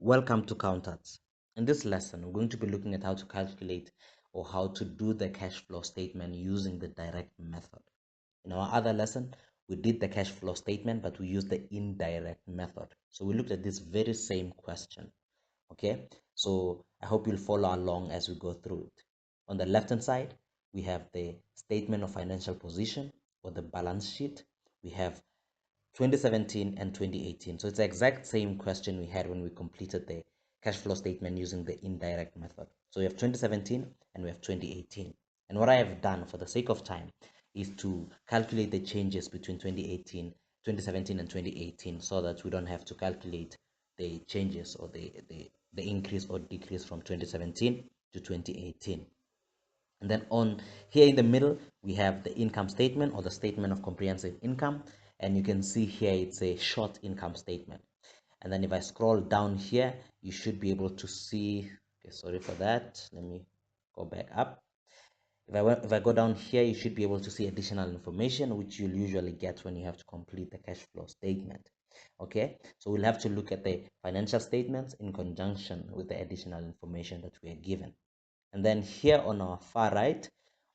Welcome to Counters. In this lesson, we're going to be looking at how to calculate or how to do the cash flow statement using the direct method. In our other lesson, we did the cash flow statement, but we used the indirect method. So we looked at this very same question. Okay, so I hope you'll follow along as we go through it. On the left hand side, we have the statement of financial position or the balance sheet. We have 2017 and 2018. So it's the exact same question we had when we completed the cash flow statement using the indirect method. So we have 2017 and we have 2018. And what I have done for the sake of time is to calculate the changes between 2018, 2017 and 2018 so that we don't have to calculate the changes or the increase or decrease from 2017 to 2018. And then on here in the middle, we have the income statement or the statement of comprehensive income. And you can see here it's a short income statement. And then if I scroll down here, you should be able to see, okay, sorry for that. Let me go back up. If I go down here, you should be able to see additional information, which you'll usually get when you have to complete the cash flow statement. Okay, so we'll have to look at the financial statements in conjunction with the additional information that we are given. And then here on our far right,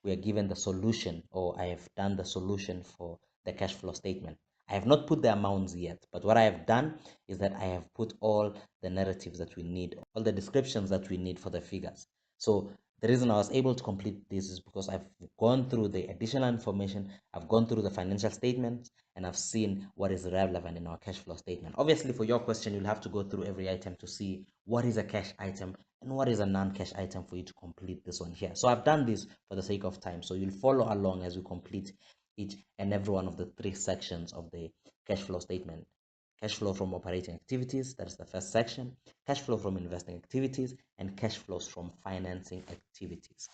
we are given the solution, or I have done the solution for the cash flow statement. I have not put the amounts yet, but what I have done is that I have put all the narratives that we need, all the descriptions that we need for the figures. So the reason I was able to complete this is because I've gone through the additional information, I've gone through the financial statements, and I've seen what is relevant in our cash flow statement. Obviously, for your question, you'll have to go through every item to see what is a cash item and what is a non-cash item for you to complete this one here. So I've done this for the sake of time, so you'll follow along as we complete each and every one of the three sections of the cash flow statement. Cash flow from operating activities, that's the first section. Cash flow from investing activities, and cash flows from financing activities.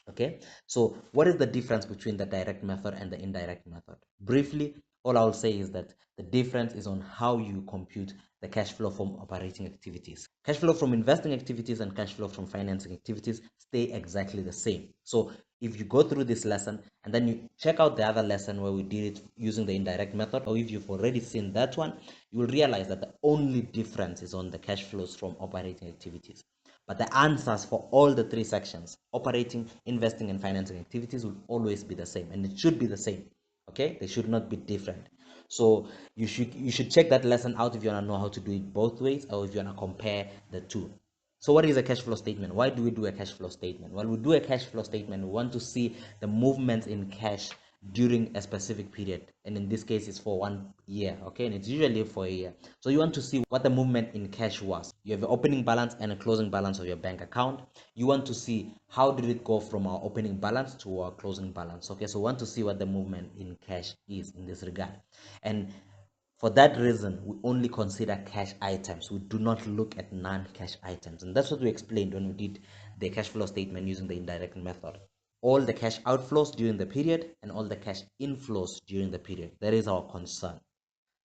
Okay, so what is the difference between the direct method and the indirect method? Briefly, all I'll say is that the difference is on how you compute the cash flow from operating activities. Cash flow from investing activities and cash flow from financing activities stay exactly the same. So if you go through this lesson and then you check out the other lesson where we did it using the indirect method, or if you've already seen that one, you will realize that the only difference is on the cash flows from operating activities. But the answers for all the three sections, operating, investing, and financing activities, will always be the same, and it should be the same. Okay, they should not be different. So you should check that lesson out if you want to know how to do it both ways, or if you want to compare the two. So what is a cash flow statement? Why do we do a cash flow statement? Well, we do a cash flow statement, we want to see the movements in cash during a specific period, and in this case it's for 1 year. Okay, and it's usually for a year. So you want to see what the movement in cash was. You have an opening balance and a closing balance of your bank account. You want to see how did it go from our opening balance to our closing balance. Okay, so we want to see what the movement in cash is in this regard. And for that reason, we only consider cash items. We do not look at non-cash items. And that's what we explained when we did the cash flow statement using the indirect method. All the cash outflows during the period and all the cash inflows during the period. That is our concern.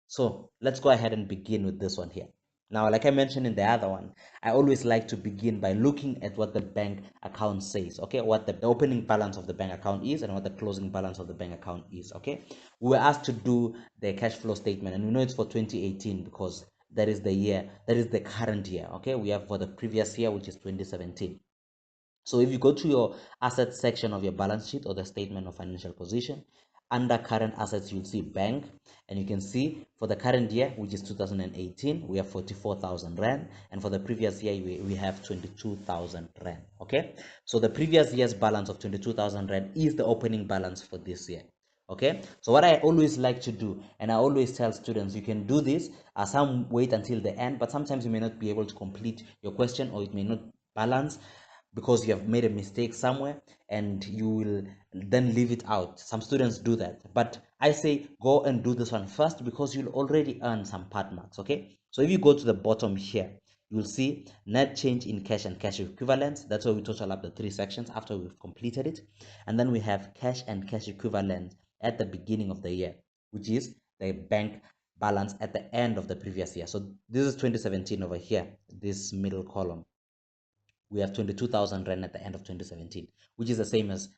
So let's go ahead and begin with this one here. Now, like I mentioned in the other one, I always like to begin by looking at what the bank account says, okay? What the opening balance of the bank account is and what the closing balance of the bank account is, okay? We were asked to do the cash flow statement, and we know it's for 2018 because that is the year, that is the current year, okay? We have for the previous year, which is 2017. So if you go to your assets section of your balance sheet or the statement of financial position, under current assets, you'll see bank, and you can see for the current year, which is 2018, we have 44,000 Rand, and for the previous year, we have 22,000 Rand, okay? So the previous year's balance of 22,000 Rand is the opening balance for this year. Okay, so what I always like to do, and I always tell students, you can do this, some wait until the end, but sometimes you may not be able to complete your question, or it may not balance because you have made a mistake somewhere and you will then leave it out. Some students do that, but I say go and do this one first because you'll already earn some part marks. Okay, so if you go to the bottom here, you'll see net change in cash and cash equivalents. That's where we total up the three sections after we've completed it. And then we have cash and cash equivalents at the beginning of the year, which is the bank balance at the end of the previous year. So this is 2017 over here, this middle column. We have 22,000 Rand at the end of 2017, which is the same as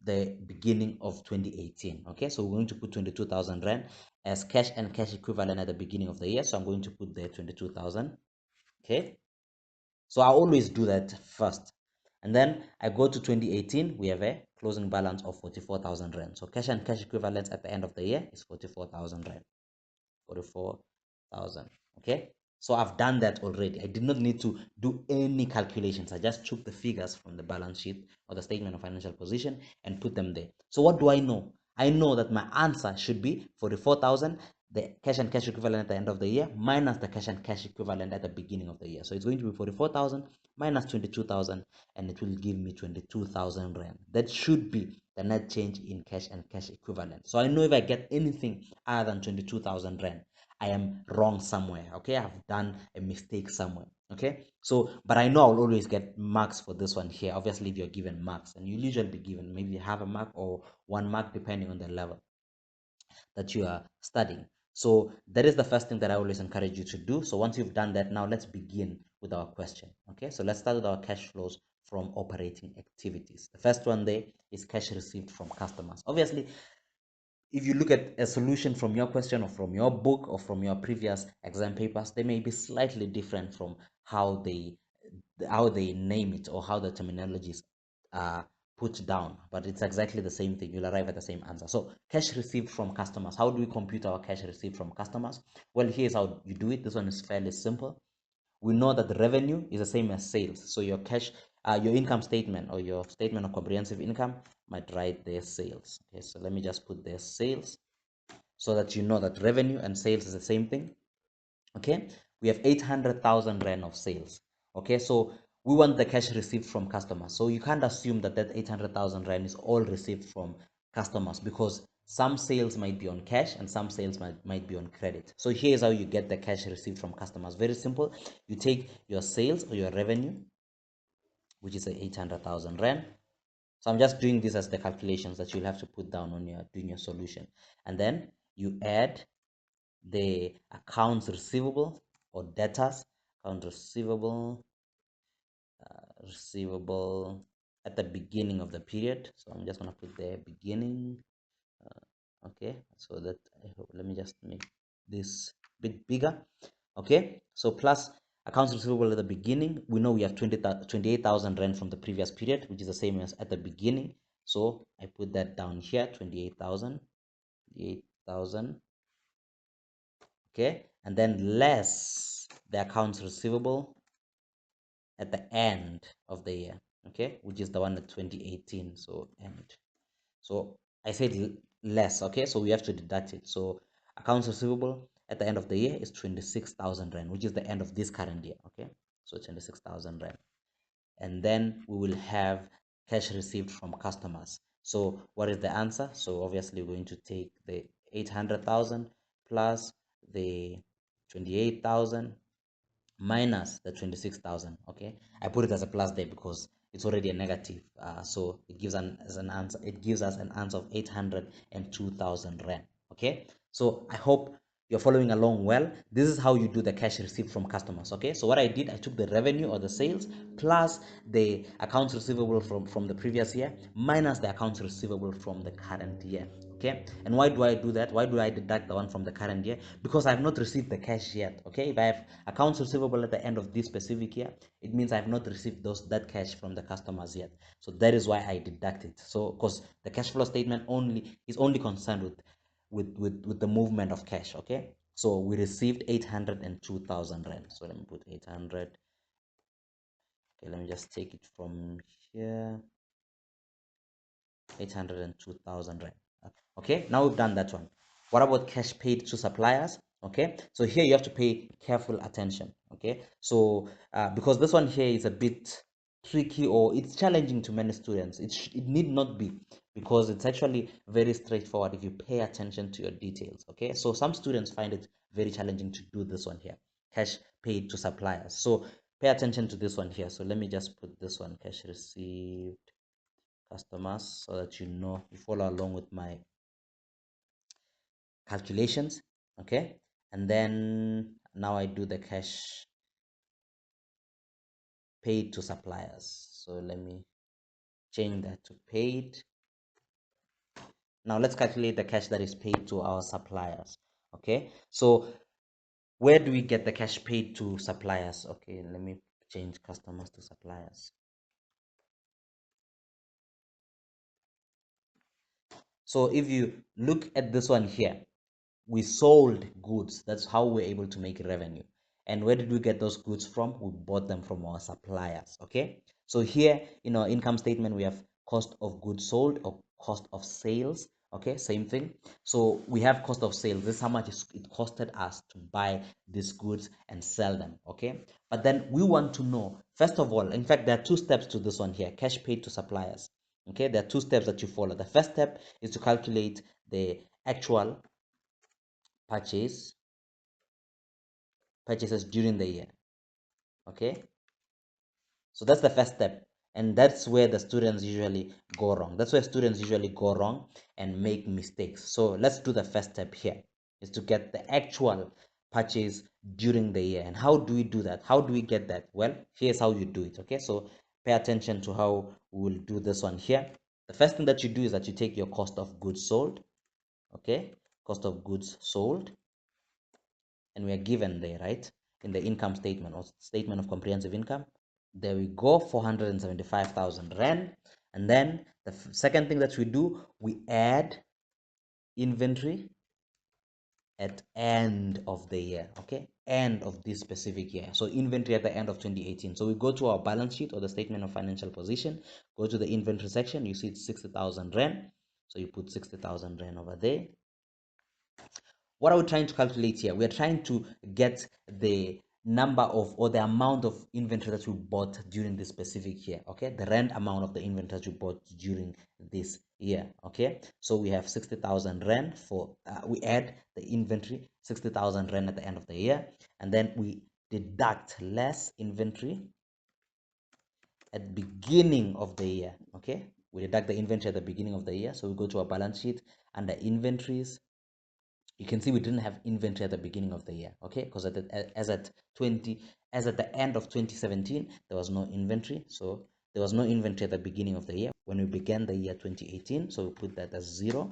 the beginning of 2018. Okay, so we're going to put 22,000 Rand as cash and cash equivalent at the beginning of the year. So I'm going to put there 22,000. Okay, so I always do that first. And then I go to 2018, we have a closing balance of 44,000 rand. So cash and cash equivalents at the end of the year is 44,000 rand. 44,000. Okay, so I've done that already. I did not need to do any calculations. I just took the figures from the balance sheet or the statement of financial position and put them there. So what do I know? I know that my answer should be 44,000, the cash and cash equivalent at the end of the year, minus the cash and cash equivalent at the beginning of the year. So it's going to be 44,000 minus 22,000, and it will give me 22,000 rand. That should be the net change in cash and cash equivalent. So I know if I get anything other than 22,000 rand, I am wrong somewhere. Okay, I've done a mistake somewhere. Okay, so but I know I'll always get marks for this one here. Obviously, if you're given marks, and you'll usually be given maybe half a mark or 1 mark depending on the level that you are studying. So that is the first thing that I always encourage you to do. So once you've done that, now let's begin with our question. Okay, so let's start with our cash flows from operating activities. The first one there is cash received from customers. Obviously, if you look at a solution from your question or from your book or from your previous exam papers, they may be slightly different from how they name it or how the terminologies are put down, but it's exactly the same thing. You'll arrive at the same answer. So cash received from customers. How do we compute our cash received from customers? Well, here's how you do it. This one is fairly simple. We know that the revenue is the same as sales. So your income statement or your statement of comprehensive income might write their sales. Okay, so let me just put their sales so that you know that revenue and sales is the same thing. Okay, we have 800,000 rand of sales. Okay, so we want the cash received from customers. So you can't assume that 800,000 rand is all received from customers, because some sales might be on cash and some sales might be on credit. So here's how you get the cash received from customers. Very simple. You take your sales or your revenue, which is 800,000 rand. So I'm just doing this as the calculations that you'll have to put down when you're doing your solution. And then you add the accounts receivable or debtors, account receivable at the beginning of the period. So I'm just going to put the beginning. Okay, so that let me just make this bit bigger. Okay, so plus accounts receivable at the beginning, we know we have 28,000 rand from the previous period, which is the same as at the beginning. So I put that down here, 28,000. Okay, and then less the accounts receivable at the end of the year, okay, which is the one at 2018. So end. So I said less. Okay, so we have to deduct it. So accounts receivable at the end of the year is 26,000 rand, which is the end of this current year. Okay, so 26,000 rand. And then we will have cash received from customers. So what is the answer? So obviously we're going to take the 800,000 plus the 28,000 minus the 26,000. Okay, I put it as a plus there because it's already a negative, so it gives an answer. It gives us an answer of 802,000 rand. Okay, so I hope you're following along well. This is how you do the cash received from customers. Okay, so what I did, I took the revenue or the sales plus the accounts receivable from the previous year minus the accounts receivable from the current year. Okay, and why do I do that? Why do I deduct the one from the current year? Because I have not received the cash yet. Okay, if I have accounts receivable at the end of this specific year, it means I have not received that cash from the customers yet. So that is why I deduct it. So because the cash flow statement is only concerned with the movement of cash. Okay, so we received 802,000 rand. So let me put 800. Okay, let me just take it from here. 802,000 rand. Okay, now we've done that one. What about cash paid to suppliers? Okay, so here you have to pay careful attention. Okay, so because this one here is a bit tricky, or it's challenging to many students. It need not be, because it's actually very straightforward if you pay attention to your details. Okay, so some students find it very challenging to do this one here, cash paid to suppliers. So pay attention to this one here. So let me just put this one, cash received customers, so that you follow along with my calculations. Okay, and then now I do the cash paid to suppliers. So let me change that to paid. Now let's calculate the cash that is paid to our suppliers. Okay, so Where do we get the cash paid to suppliers? Okay, let me change customers to suppliers. So if you look at this one here, we sold goods. That's how we're able to make revenue. And where did we get those goods from? We bought them from our suppliers. Okay. So here in our income statement, we have cost of goods sold or cost of sales. Okay, same thing. So we have cost of sales. This is how much it costed us to buy these goods and sell them. Okay. But then we want to know, first of all, in fact, there are two steps to this one here, cash paid to suppliers. Okay, there are two steps that you follow. The first step is to calculate the actual purchases during the year. Okay, so that's the first step, and that's where the students usually go wrong. That's where students usually go wrong and make mistakes. So let's do the first step here, is to get the actual purchase during the year. And how do we do that? How do we get that? Well, here's how you do it. Okay, so pay attention to how we will do this one here. The first thing that you do is that you take your cost of goods sold. Okay, cost of goods sold, and we are given there, right, in the income statement or statement of comprehensive income. There we go, 475,000 rand. And then the second thing that we do, we add inventory at end of the year. Okay, end of this specific year. So inventory at the end of 2018. So we go to our balance sheet or the statement of financial position, go to the inventory section, you see it's 60,000 rand. So you put 60,000 rand over there. What are we trying to calculate here? We are trying to get the number of or the amount of inventory that we bought during this specific year. Okay, the rand amount of the inventory that we bought during this year. Okay, so we have 60,000 rand for we add the inventory 60,000 rand at the end of the year, and then we deduct less inventory at beginning of the year. Okay, we deduct the inventory at the beginning of the year. So we go to our balance sheet under inventories. You can see we didn't have inventory at the beginning of the year. Okay, because as at the end of 2017 there was no inventory. So there was no inventory at the beginning of the year when we began the year 2018. So we put that as 0.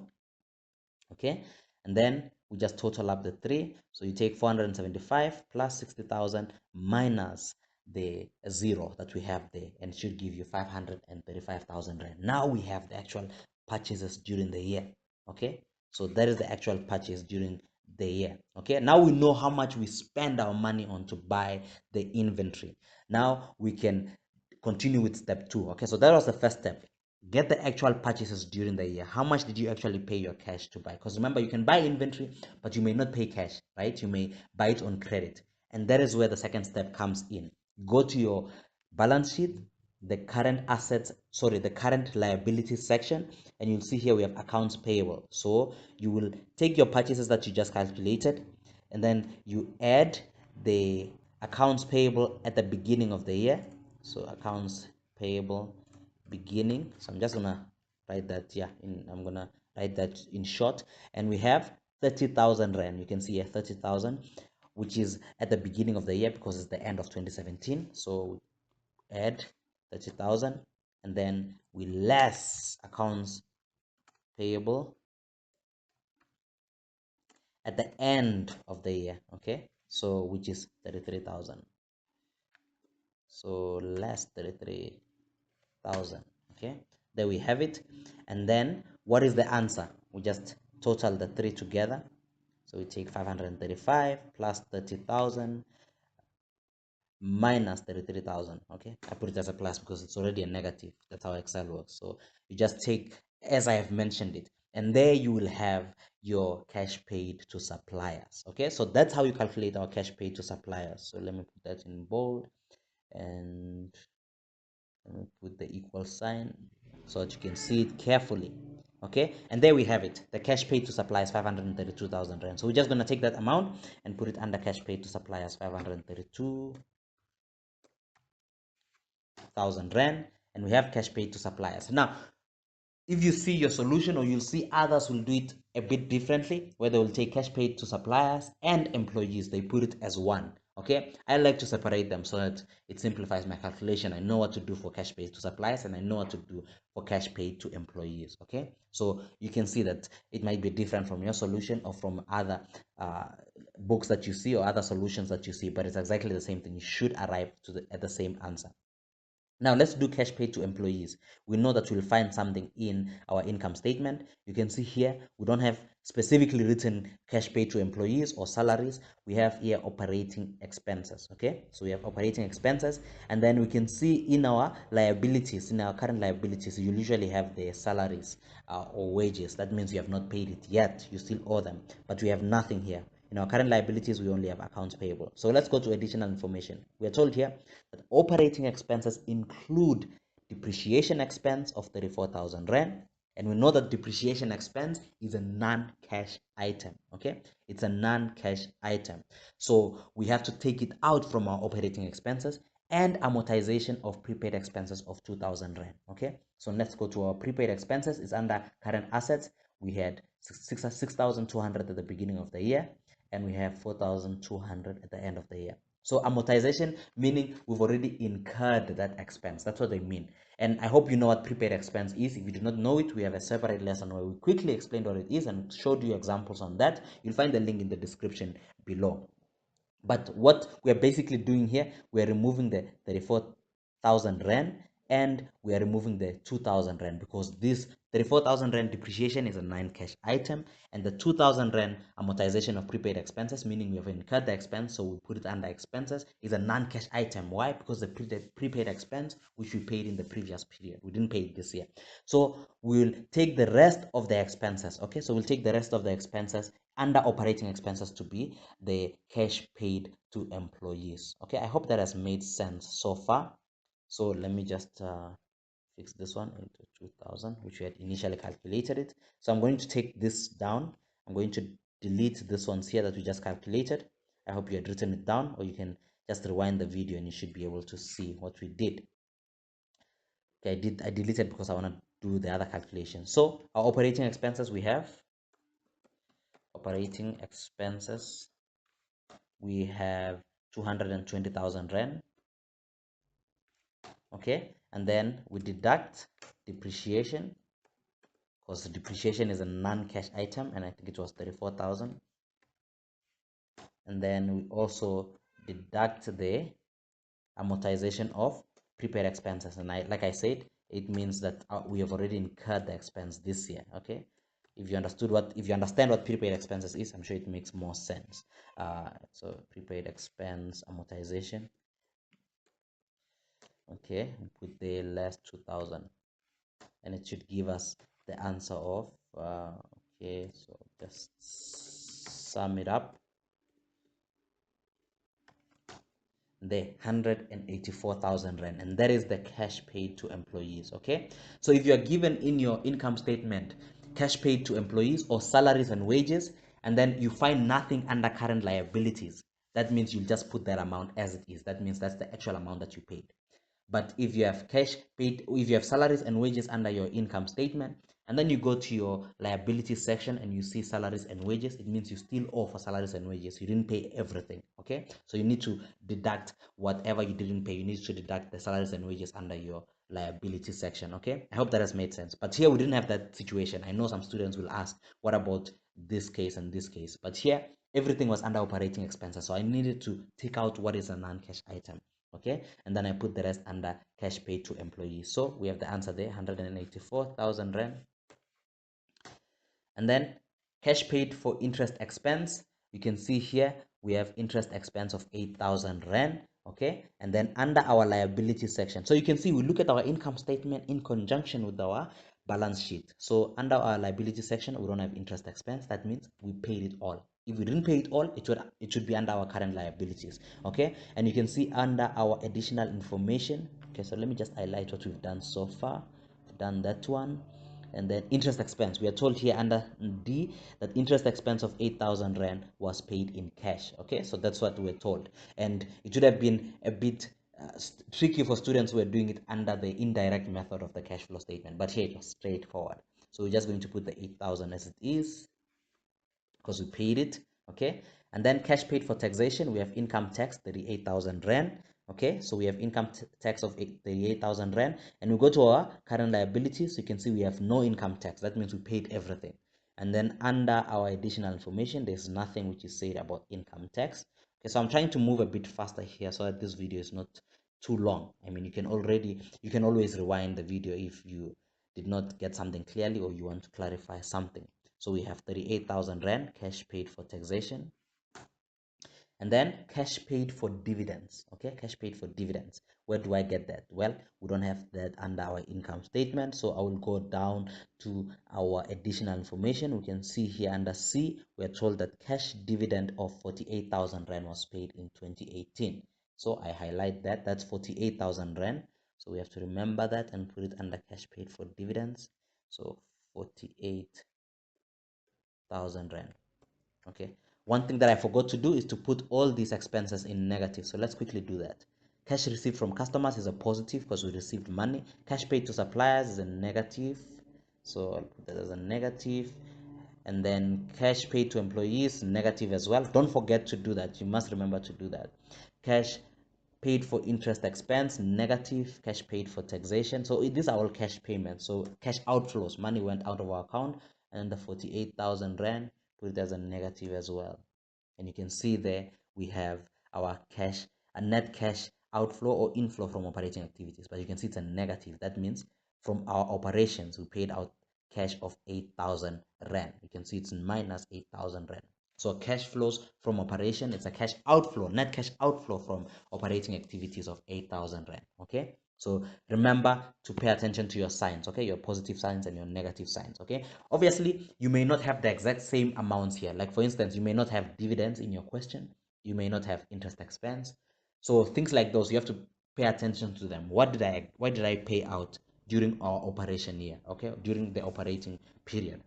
Okay, and then we just total up the three. So you take 475 plus 60,000 minus the 0 that we have there, and it should give you 535,000 rand. Now we have the actual purchases during the year. Okay, so that is the actual purchase during the year. Okay, now we know how much we spend our money on to buy the inventory. Now we can continue with step 2. Okay, so that was the first step. Get the actual purchases during the year. How much did you actually pay your cash to buy? Because remember, you can buy inventory, but you may not pay cash, right? You may buy it on credit. And that is where the second step comes in. Go to your balance sheet, the current assets, sorry, the current liabilities section, and you'll see here we have accounts payable. So you will take your purchases that you just calculated, and then you add the accounts payable at the beginning of the year. So accounts payable beginning. So I'm just gonna write that, yeah, I'm gonna write that in short, and we have 30,000 rand. You can see here 30,000, which is at the beginning of the year because it's the end of 2017. So add 30,000, and then we less accounts payable at the end of the year. Okay, so which is 33,000. So less 33,000. Okay, there we have it. And then what is the answer? We just total the three together. So we take 535 plus 30,000 minus 33,000. Okay, I put it as a plus because it's already a negative. That's how Excel works. So you just take as I have mentioned it, and there you will have your cash paid to suppliers. Okay, so that's how you calculate our cash paid to suppliers. So let me put that in bold, and let me put the equal sign so that you can see it carefully. Okay, and there we have it. The cash paid to suppliers 532,000 rand. So we're just going to take that amount and put it under cash paid to suppliers 532,000 rand, and we have cash paid to suppliers. Now if you see your solution, or you'll see others will do it a bit differently, where they will take cash paid to suppliers and employees, they put it as one. Okay, I like to separate them so that it simplifies my calculation. I know what to do for cash paid to suppliers, and I know what to do for cash paid to employees. Okay, so you can see that it might be different from your solution or from other books that you see or other solutions that you see, but it's exactly the same thing. You should arrive at the same answer. Now let's do cash paid to employees. We know that we'll find something in our income statement. You can see here, we don't have specifically written cash paid to employees or salaries. We have here operating expenses, okay? So we have operating expenses, and then we can see in our liabilities, in our current liabilities, you usually have the salaries or wages. That means you have not paid it yet. You still owe them, but we have nothing here. In our current liabilities, we only have accounts payable. So let's go to additional information. We are told here that operating expenses include depreciation expense of 34,000 Rand. And we know that depreciation expense is a non-cash item, okay? It's a non-cash item. So we have to take it out from our operating expenses, and amortization of prepaid expenses of 2,000 Rand, okay? So let's go to our prepaid expenses. It's under current assets. We had 6,200 at the beginning of the year, and we have 4,200 at the end of the year. So amortization, meaning we've already incurred that expense. That's what they mean. And I hope you know what prepaid expense is. If you do not know it, we have a separate lesson where we quickly explained what it is and showed you examples on that. You'll find the link in the description below. But what we're basically doing here, we're removing the 34,000 Rand, and we are removing the 2,000 Rand, because this 34,000 Rand depreciation is a non-cash item, and the 2,000 Rand amortization of prepaid expenses, meaning we have incurred the expense, so we put it under expenses, is a non-cash item. Why? Because the prepaid expense, which we paid in the previous period, we didn't pay it this year. So we'll take the rest of the expenses, okay? So we'll take the rest of the expenses under operating expenses to be the cash paid to employees. Okay, I hope that has made sense so far. So let me just fix this one into 2000, which we had initially calculated it. So I'm going to take this down. I'm going to delete this ones here that we just calculated. I hope you had written it down, or you can just rewind the video and you should be able to see what we did. Okay, I deleted because I want to do the other calculation. So our operating expenses, we have operating expenses, we have 220,000 Rand. Okay, and then we deduct depreciation, because the depreciation is a non-cash item, and I think it was 34,000. And then we also deduct the amortization of prepaid expenses, and like I said, it means that we have already incurred the expense this year. Okay, if you understand what prepaid expenses is, I'm sure it makes more sense. So prepaid expense amortization. Okay, we put the last 2,000, and it should give us the answer of okay, so just sum it up, the 184,000 Rand, and that is the cash paid to employees. Okay, so if you are given in your income statement cash paid to employees or salaries and wages, and then you find nothing under current liabilities, that means you'll just put that amount as it is. That means that's the actual amount that you paid. But if you have cash paid, if you have salaries and wages under your income statement, and then you go to your liability section and you see salaries and wages, it means you still owe for salaries and wages. You didn't pay everything. Okay, so you need to deduct whatever you didn't pay. You need to deduct the salaries and wages under your liability section. Okay, I hope that has made sense. But here we didn't have that situation. I know some students will ask, what about this case and this case? But here everything was under operating expenses, so I needed to take out what is a non-cash item. Okay, and then I put the rest under cash paid to employees. So we have the answer there, 184,000 Rand. And then cash paid for interest expense, you can see here we have interest expense of 8,000 Rand. Okay, and then under our liability section, so you can see we look at our income statement in conjunction with our balance sheet. So under our liability section, we don't have interest expense. That means we paid it all. If we didn't pay it all, it should be under our current liabilities. Okay, and you can see under our additional information. Okay, so let me just highlight what we've done so far. We've done that one. And then interest expense, we are told here under D that interest expense of 8,000 Rand was paid in cash. Okay, so that's what we're told, and it should have been a bit tricky for students who are doing it under the indirect method of the cash flow statement, but here it was straightforward. So we're just going to put the 8,000 as it is because we paid it. Okay, and then cash paid for taxation, we have income tax 38,000 Rand. Okay, so we have income tax of 38,000 Rand, and we go to our current liabilities. You can see we have no income tax. That means we paid everything. And then under our additional information, there's nothing which is said about income tax. Okay, so I'm trying to move a bit faster here so that this video is not too long. I mean, you can always rewind the video if you did not get something clearly or you want to clarify something. So we have 38,000 Rand cash paid for taxation. And then cash paid for dividends. Okay, cash paid for dividends. Where do I get that? Well, we don't have that under our income statement, so I will go down to our additional information. We can see here under C, we're told that cash dividend of 48,000 Rand was paid in 2018. So I highlight that. That's 48,000 Rand. So we have to remember that and put it under cash paid for dividends. So 48,000 Rand. Okay, one thing that I forgot to do is to put all these expenses in negative, so let's quickly do that. Cash received from customers is a positive because we received money. Cash paid to suppliers is a negative, so I'll put that as a negative. And then cash paid to employees, negative as well. Don't forget to do that, you must remember to do that. Cash paid for interest expense, negative. Cash paid for taxation, so these are all cash payments, so cash outflows, money went out of our account. And the 48,000 Rand, put it as a negative as well. And you can see there we have our cash, a net cash outflow or inflow from operating activities, but you can see it's a negative. That means from our operations we paid out cash of 8,000 Rand. You can see it's minus 8,000 Rand. So cash flows from operation, it's a cash outflow, net cash outflow from operating activities of 8,000 Rand. Okay, so remember to pay attention to your signs, okay, your positive signs and your negative signs. Okay, obviously you may not have the exact same amounts here. Like for instance, you may not have dividends in your question, you may not have interest expense. So things like those, you have to pay attention to them. Why did I pay out during our operation year? Okay, during the operating period.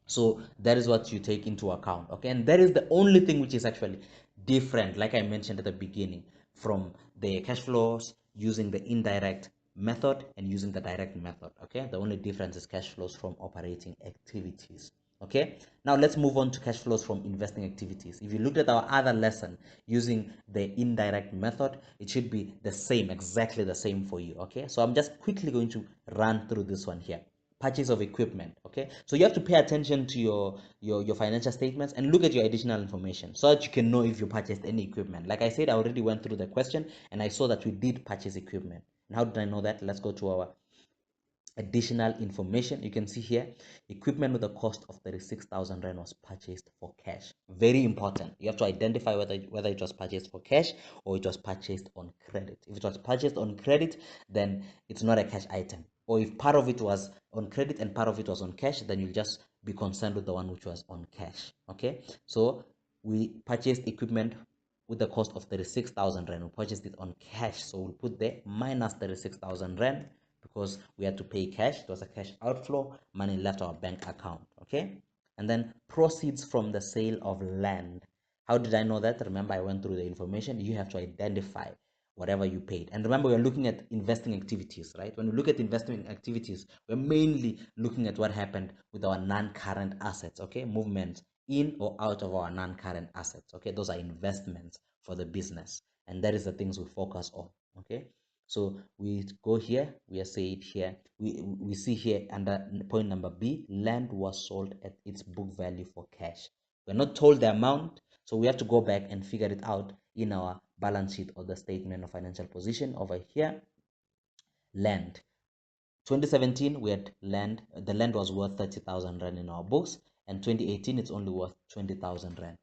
So that is what you take into account. Okay, and that is the only thing which is actually different, like I mentioned at the beginning, from the cash flows using the indirect method and using the direct method. Okay, the only difference is cash flows from operating activities. Okay, now let's move on to cash flows from investing activities. If you looked at our other lesson using the indirect method, it should be the same, exactly the same for you. Okay, so I'm just quickly going to run through this one here. Purchase of equipment. Okay, so you have to pay attention to your financial statements and look at your additional information so that you can know if you purchased any equipment. Like I said, I already went through the question and I saw that we did purchase equipment. And how did I know that? Let's go to our additional information. You can see here equipment with a cost of 36,000 Rand was purchased for cash. Very important, you have to identify whether it was purchased for cash or it was purchased on credit. If it was purchased on credit, then it's not a cash item. Or if part of it was on credit and part of it was on cash, then you'll just be concerned with the one which was on cash. Okay, so we purchased equipment with the cost of 36,000 Rand. We purchased it on cash, so we'll put there minus 36,000 Rand because we had to pay cash. It was a cash outflow, money left our bank account. Okay, and then proceeds from the sale of land. How did I know that? Remember, I went through the information. You have to identify whatever you paid. And remember, we're looking at investing activities, right? When we look at investment activities, we're mainly looking at what happened with our non-current assets. Okay, movements in or out of our non-current assets. Okay, those are investments for the business, and that is the things we focus on. Okay, so we go here, we are saying here, we see here under point number B, land was sold at its book value for cash. We're not told the amount, so we have to go back and figure it out in our balance sheet or the statement of financial position over here. Land. 2017 we had land, the land was worth 30,000 Rand in our books, and 2018 it's only worth 20,000 Rand.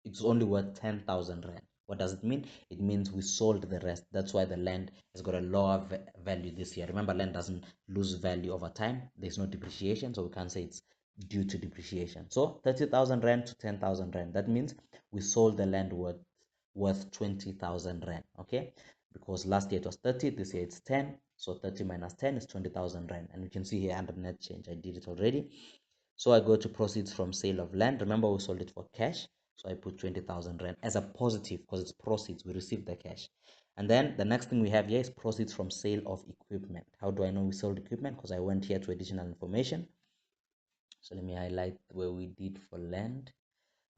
It's only worth 10,000 Rand. What does it mean? It means we sold the rest. That's why the land has got a lower value this year. Remember, land doesn't lose value over time. There's no depreciation, so we can't say it's due to depreciation. So 30,000 Rand to 10,000 Rand. That means we sold the land worth 20,000 Rand. Okay, because last year it was 30, this year it's 10. So 30 minus 10 is 20,000 Rand. And you can see here under net change, I did it already. So I go to proceeds from sale of land. Remember, we sold it for cash. So I put 20,000 Rand as a positive because it's proceeds. We received the cash. And then the next thing we have here is proceeds from sale of equipment. How do I know we sold equipment? Because I went here to additional information. So let me highlight where we did for land.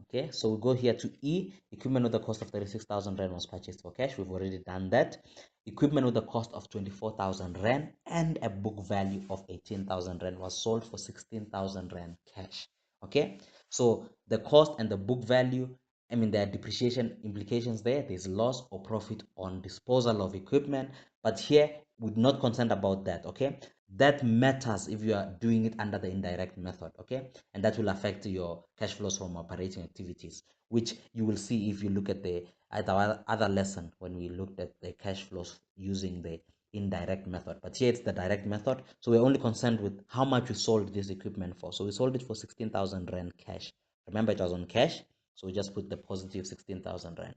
Okay, so we go here to E, equipment with the cost of 36,000 Rand was purchased for cash. We've already done that. Equipment with a cost of 24,000 Rand and a book value of 18,000 Rand was sold for 16,000 Rand cash. Okay, so the cost and the book value, I mean, there are depreciation implications there. There's loss or profit on disposal of equipment, but here we're not concerned about that. Okay, that matters if you are doing it under the indirect method. Okay, and that will affect your cash flows from operating activities, which you will see if you look at the other lesson when we looked at the cash flows using the indirect method. But here it's the direct method, so we're only concerned with how much we sold this equipment for. So we sold it for 16,000 Rand cash. Remember, it was on cash, so we just put the positive 16,000 Rand,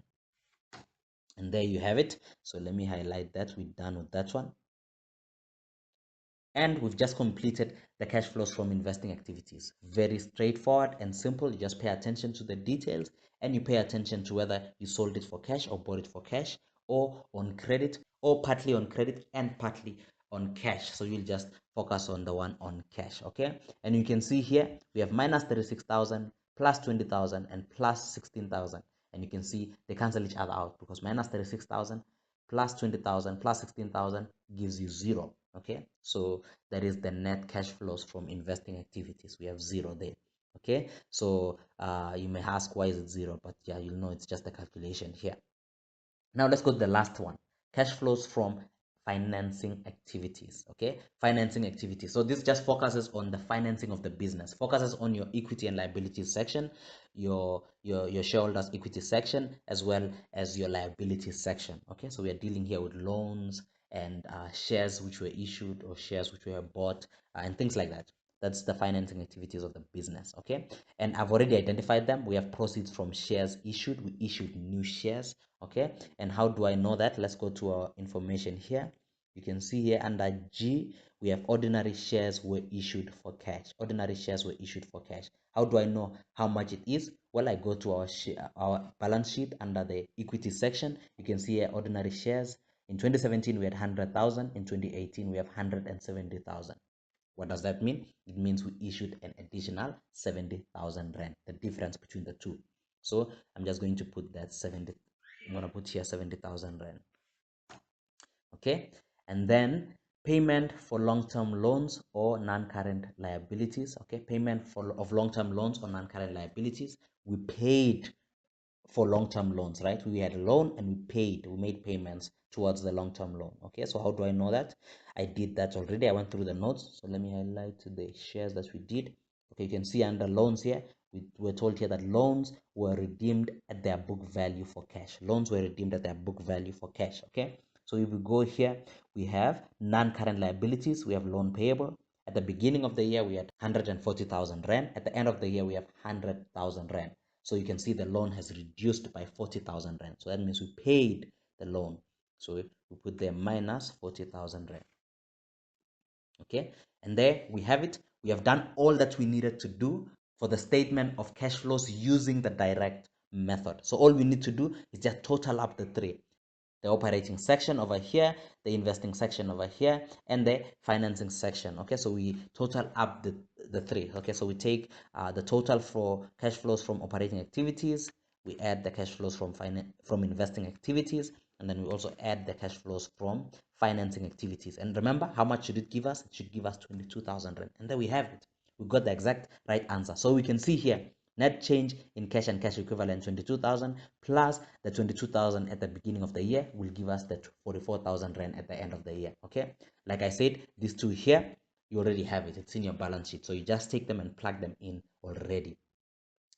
and there you have it. So let me highlight that. We're done with that one. And we've just completed the cash flows from investing activities. Very straightforward and simple. You just pay attention to the details, and you pay attention to whether you sold it for cash or bought it for cash or on credit, or partly on credit and partly on cash. So you'll just focus on the one on cash. Okay, and you can see here we have minus 36,000 plus 20,000 and plus 16,000, and you can see they cancel each other out because minus 36,000 plus 20,000 plus 16,000 gives you 0. Okay, so that is the net cash flows from investing activities. We have 0 there. Okay, so you may ask why is it 0, but yeah, you'll know it's just a calculation here. Now let's go to the last one, cash flows from financing activities. Okay, financing activities. So this just focuses on the financing of the business, focuses on your equity and liabilities section, your shareholders equity section, as well as your liabilities section. Okay, so we are dealing here with loans and shares which were issued or shares which were bought and things like that. That's the financing activities of the business. Okay, and I've already identified them. We have proceeds from shares issued. We issued new shares. Okay, and how do I know that? Let's go to our information here. You can see here under G, we have ordinary shares were issued for cash. Ordinary shares were issued for cash. How do I know how much it is? Well, I go to our balance sheet under the equity section. You can see here ordinary shares. In 2017, we had 100,000. In 2018, we have 170,000. What does that mean? It means we issued an additional 70,000 Rand, the difference between the two. So I'm just going to put that 70. I'm going to put here 70,000 Rand. Okay, and then payment for long-term loans or non-current liabilities. Okay, payment of long-term loans or non-current liabilities. We paid for long-term loans, right? We had a loan and we made payments towards the long-term loan. Okay, so how do I know that? I did that already. I went through the notes. So let me highlight the shares that we did. Okay, you can see under loans here, we were told here that loans were redeemed at their book value for cash. Loans were redeemed at their book value for cash. Okay, so if we go here, we have non-current liabilities. We have loan payable. At the beginning of the year, we had 140,000 Rand. At the end of the year, we have 100,000 Rand. So you can see the loan has reduced by 40,000 Rand. So that means we paid the loan. So we put there minus 40,000 Rand. Okay, and there we have it. We have done all that we needed to do for the statement of cash flows using the direct method. So all we need to do is just total up the three: the operating section over here, the investing section over here, and the financing section. Okay, so we total up the three. Okay, so we take the total for cash flows from operating activities, we add the cash flows from investing activities, and then we also add the cash flows from financing activities. And remember, how much should it give us? It should give us 22,000 Rand. And there we have it. We got the exact right answer. So we can see here, net change in cash and cash equivalent 22,000 plus the 22,000 at the beginning of the year will give us the 44,000 Rand at the end of the year. Okay, like I said, these two here, you already have it. It's in your balance sheet. So you just take them and plug them in already.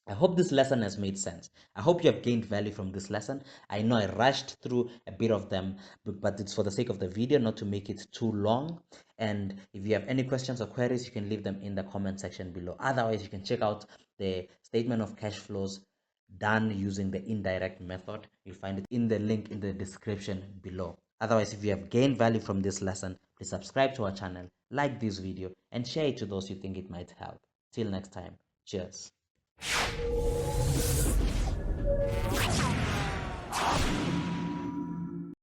I hope this lesson has made sense. I hope you have gained value from this lesson. I know I rushed through a bit of them, but it's for the sake of the video, not to make it too long. And if you have any questions or queries, you can leave them in the comment section below. Otherwise, you can check out the statement of cash flows done using the indirect method. You'll find it in the link in the description below. Otherwise, if you have gained value from this lesson, please subscribe to our channel, like this video, and share it to those you think it might help. Till next time, cheers.